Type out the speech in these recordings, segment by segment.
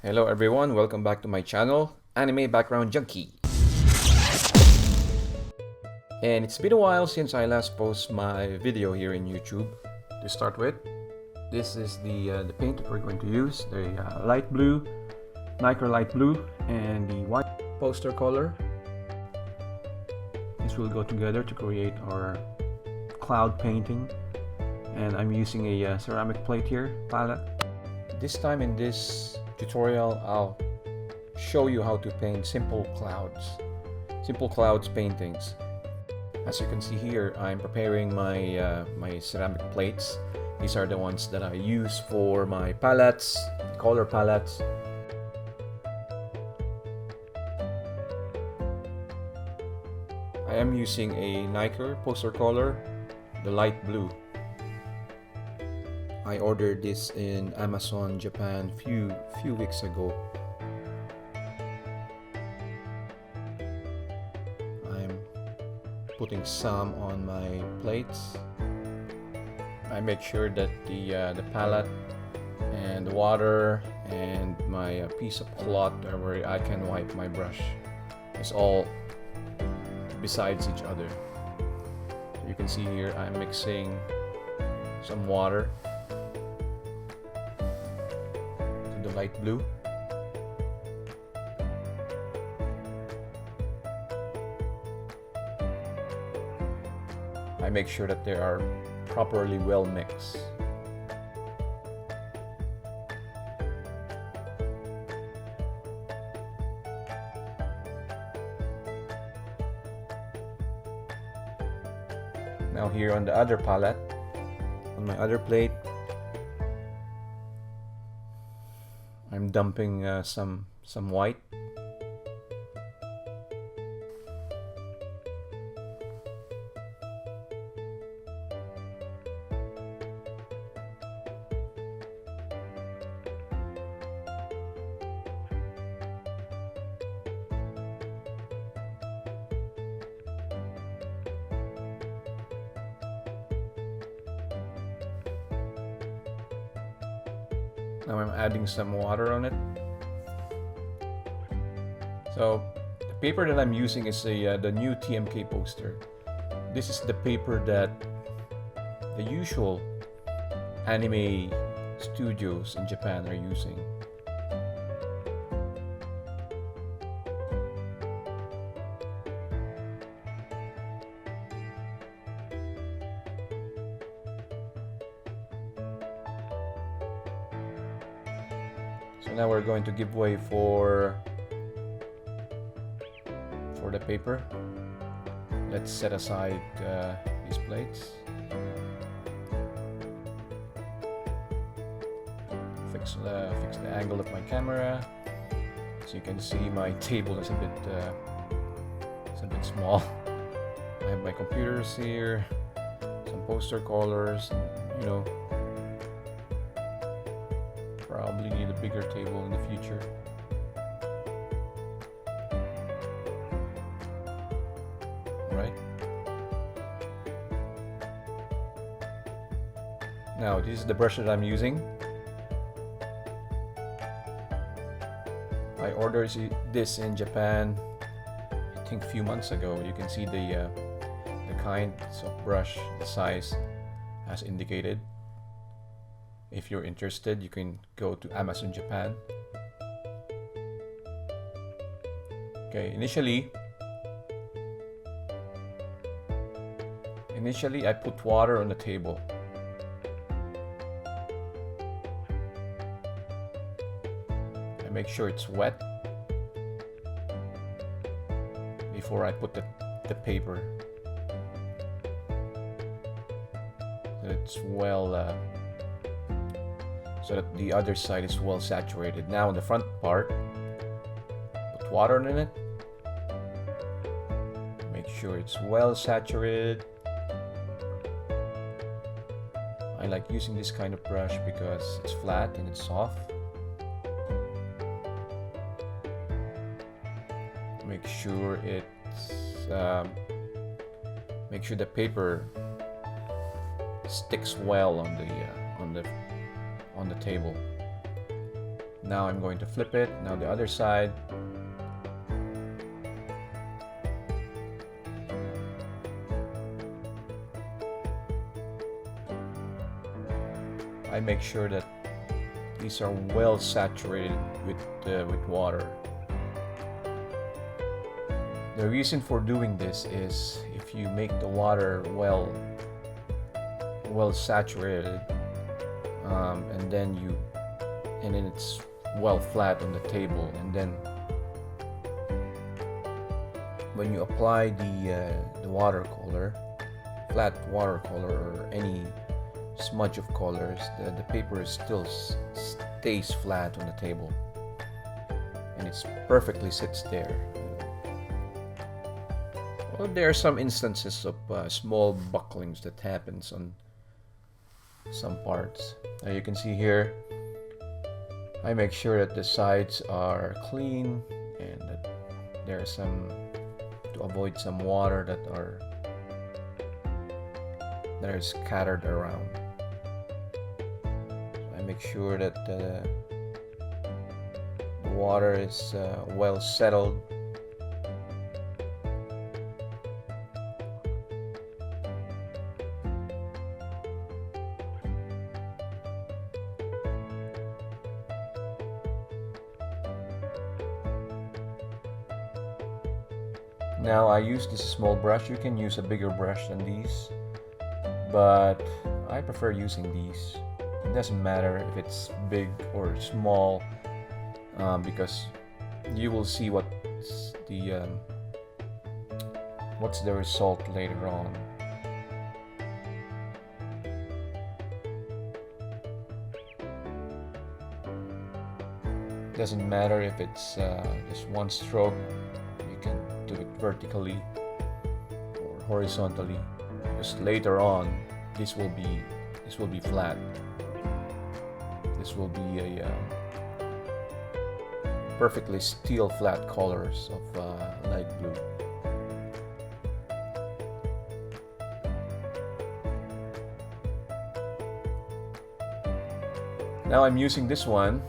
Hello everyone, welcome back to my channel, Anime Background Junkie. And it's been a while since I last posted my video here in YouTube. To start with, this is the paint that we're going to use, the light blue, Nicer light blue, and the white poster color. This will go together to create our cloud painting. And I'm using a ceramic plate here, palette. This time in this tutorial, I'll show you how to paint simple clouds paintings. As you can see here, I'm preparing my my ceramic plates. These are the ones that I use for my palettes, color palettes. I am using a Nicer poster color, the light blue. I ordered this in Amazon Japan few weeks ago. I'm putting some on my plates. I make sure that the palette and the water and my piece of cloth where I can wipe my brush is all besides each other. You can see here I'm mixing some water to the light blue. I make sure that they are properly well mixed. Now here on the other palette, on my other plate, I'm dumping some white. Now I'm adding some water on it. So the paper that I'm using is the new TMK poster. This is the paper that the usual anime studios in Japan are using. So now we're going to give way for the paper. Let's set aside these plates. Fix the angle of my camera, so you can see my table is a bit small. I have my computers here, some poster colors, you know. Probably need a bigger table in the future. Right. Now this is the brush that I'm using. I ordered this in Japan, I think a few months ago. You can see the kinds of brush, the size as indicated. If you're interested, you can go to Amazon Japan. Okay, initially I put water on the table. I make sure it's wet before I put the paper, so it's well so that the other side is well saturated. Now in the front part, put water in it. Make sure it's well saturated. I like using this kind of brush because it's flat and it's soft. Make sure the paper sticks well on the table. Now I'm going to flip it. Now the other side. I make sure that these are well saturated with water. The reason for doing this is if you make the water well saturated, and then it's well flat on the table, and then when you apply the watercolor, flat watercolor or any smudge of colors, the paper still stays flat on the table, and it perfectly sits there. Well, there are some instances of small bucklings that happens on some parts. Now you can see here, I make sure that the sides are clean and that there are some, to avoid some water that are scattered around. So I make sure that the water is well settled. Now I use this small brush. You can use a bigger brush than these, but I prefer using these. It doesn't matter if it's big or small, because you will see what's the result later on. Doesn't matter if it's just one stroke. You can do it vertically or horizontally, because later on this will be flat. This will be a perfectly steel flat colors of light blue. Now I'm using this one.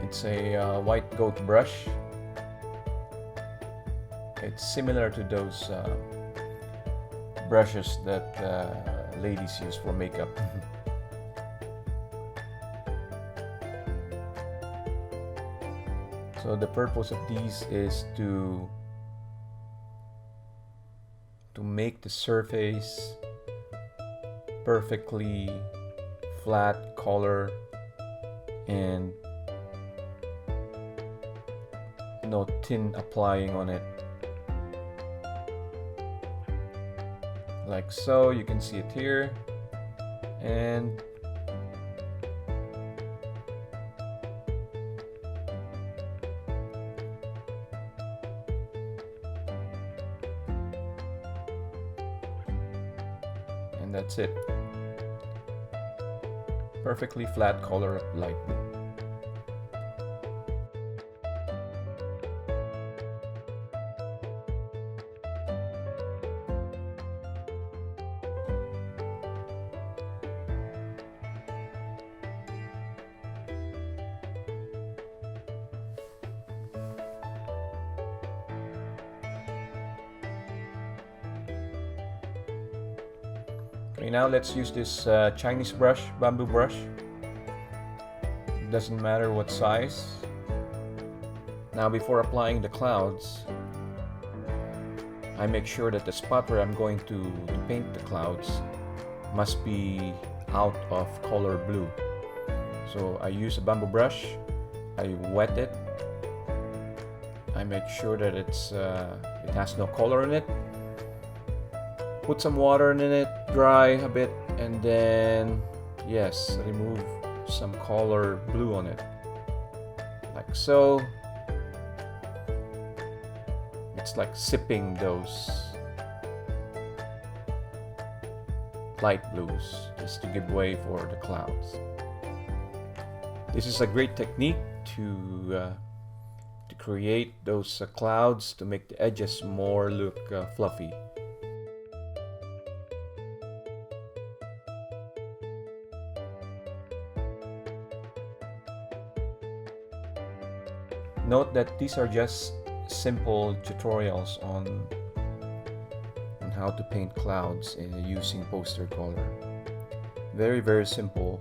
It's a white goat brush. It's similar to those brushes that ladies use for makeup. So the purpose of these is to make the surface perfectly flat color and no tint applying on it. Like so, you can see it here, and that's it. Perfectly flat color of light blue. Okay, now let's use this Chinese brush, bamboo brush. It doesn't matter what size. Now before applying the clouds, I make sure that the spot where I'm going to paint the clouds must be out of color blue. So I use a bamboo brush, I wet it, I make sure that it has no color in it. Put some water in it, dry a bit, and then yes, remove some color blue on it, like so. It's like sipping those light blues just to give way for the clouds. This is a great technique to create those clouds, to make the edges more look fluffy. Note that these are just simple tutorials on how to paint clouds using poster color. Very simple.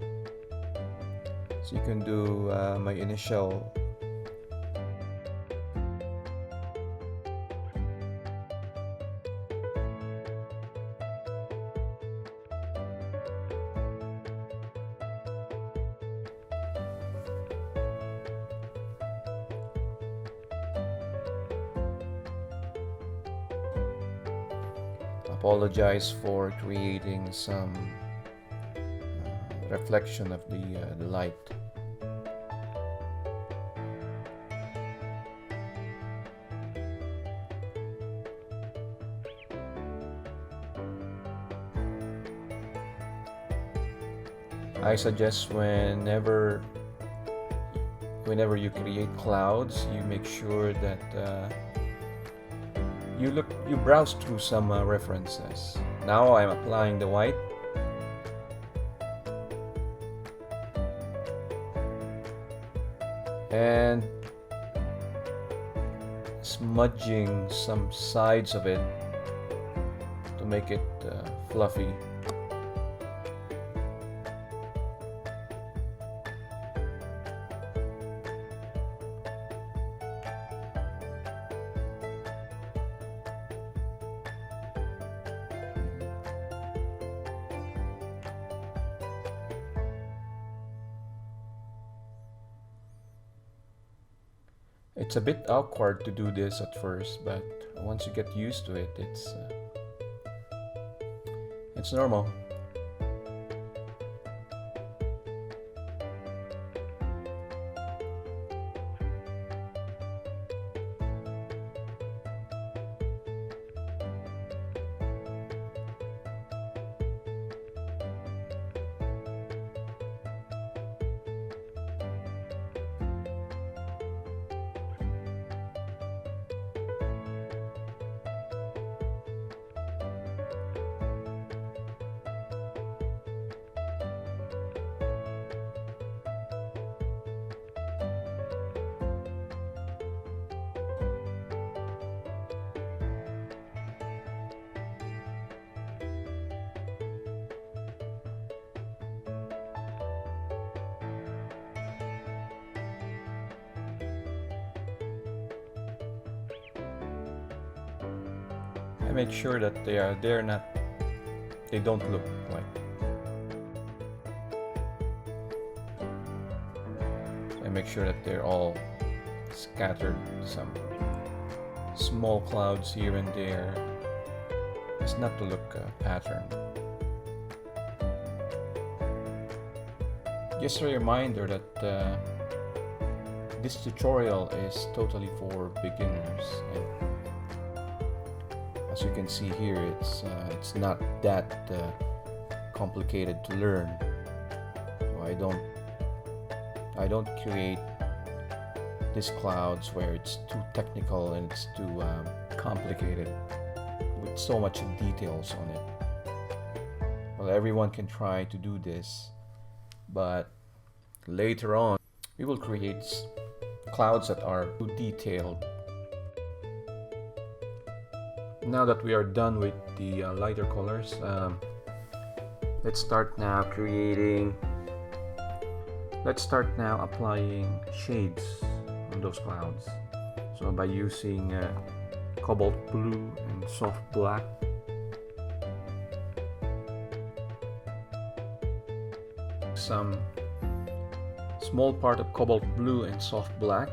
So you can do my initial apologize for creating some reflection of the light. I suggest whenever you create clouds, you make sure that you browse through some references. Now I'm applying the white. And smudging some sides of it to make it fluffy. It's a bit awkward to do this at first, but once you get used to it, it's normal. I make sure that they don't look like. I make sure that they're all scattered, some small clouds here and there, just not to look patterned. Just a reminder that this tutorial is totally for beginners, and as you can see here, it's not that complicated to learn. So I don't create these clouds where it's too technical and it's too complicated with so much details on it. Well, everyone can try to do this, but later on we will create clouds that are too detailed. Now that we are done with the lighter colors, let's start now applying shades on those clouds. So by using cobalt blue and soft black, some small part of cobalt blue and soft black,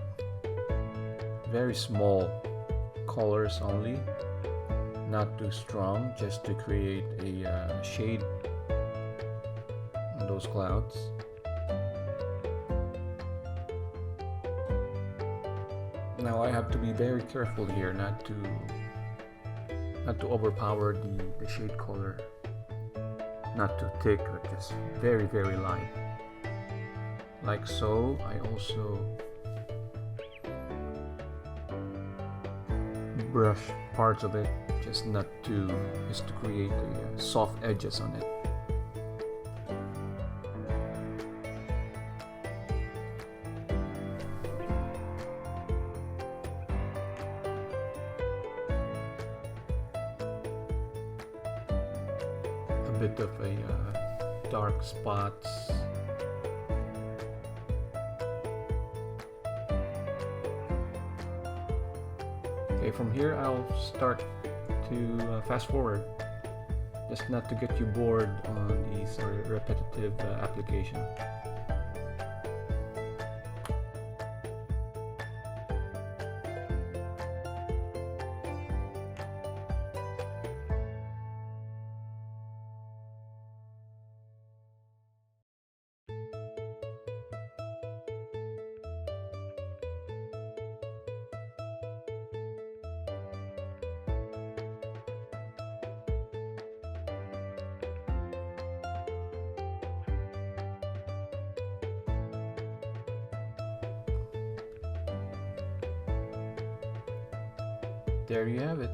very small colors only, not too strong, just to create a shade on those clouds. Now I have to be very careful here not to overpower the shade color, not too thick, but just very light, like so. I also brush parts of it, just to create soft edges on it. bit of a dark spots. Okay, from here I'll start to fast forward, just not to get you bored on these repetitive application. There you have it.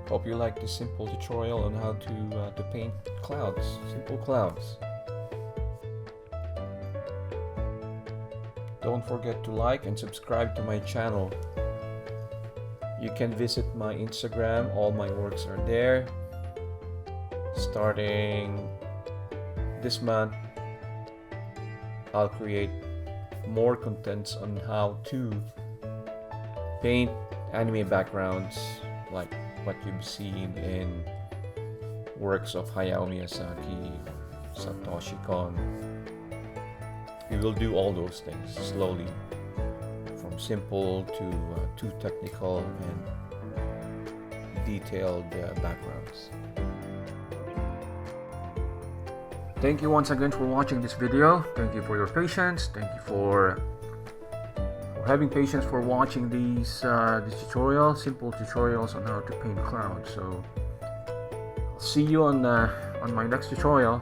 Hope you like this simple tutorial on how to paint clouds, simple clouds. Don't forget to like and subscribe to my channel. You can visit my Instagram, all my works are there. Starting this month, I'll create more contents on how to paint anime backgrounds like what you've seen in works of Hayao Miyazaki, Satoshi Kon. We will do all those things slowly, from simple to too technical and detailed backgrounds. Thank you once again for watching this video. Thank you for your patience. Thank you for having patience for watching these tutorials, simple tutorials on how to paint clouds. So I'll see you on my next tutorial.